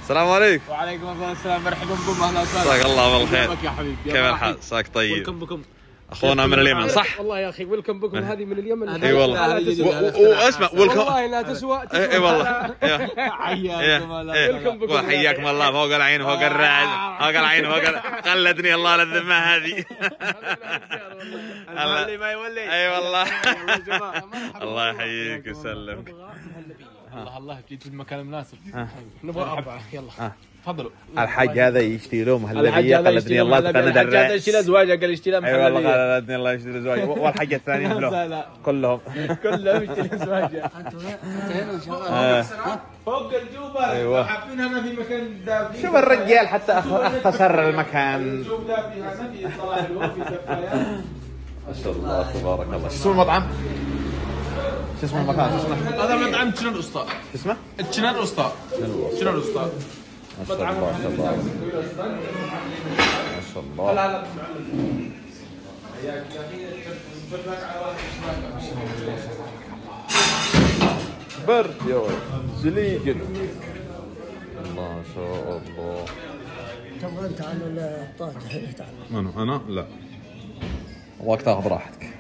السلام عليكم. وعليكم السلام، مرحبا بكم، اهلا وسهلا. جزاك الله بالخير. يا حبيبي كيف الحال؟ عساك طيب. ويلكم بكم اخونا من اليمن صح؟ والله يا اخي ويلكم بكم، هذه من اليمن. اي والله. واسمع والله لا تسوى. اي والله. حياكم الله. وحياكم الله، فوق العين وفوق الرعد، فوق العين وفوق قلدني الله للذمه هذه. المولي ما يولي. اي والله. الله يحييك ويسلمك. الله جيت في المكان المناسب. نبغى 4 يلا تفضلوا. الحاج هذا يشتري له مهلبيه، قلدني الله تقلد الحاج هذا يشتري ازواجه، قال يشتري له مهلبيه. اي والله قلدني الله يشتري ازواجه، والحاجه الثانيه له كلهم يشتري ازواجه. فوق الجوبر. ايوه حابين هنا في مكان دافي. شوف الرجال حتى اختصر المكان. شوف دافي هنا في صلاح الوقت في سفايات. ما شاء الله تبارك الله. شو اسم المطعم؟ شو اسم المكان؟ شو اسمه؟ هذا مطعم تشنان الاسطى. شو اسمه؟ تشنان الاسطى. تشنان الاسطى. ما شاء الله ما شاء الله ما شاء الله. لا لا برد يا ولد زليق. ما شاء الله. تبغى انت عن الطاقة؟ منو انا؟ لا. ابغاك تاخذ راحتك.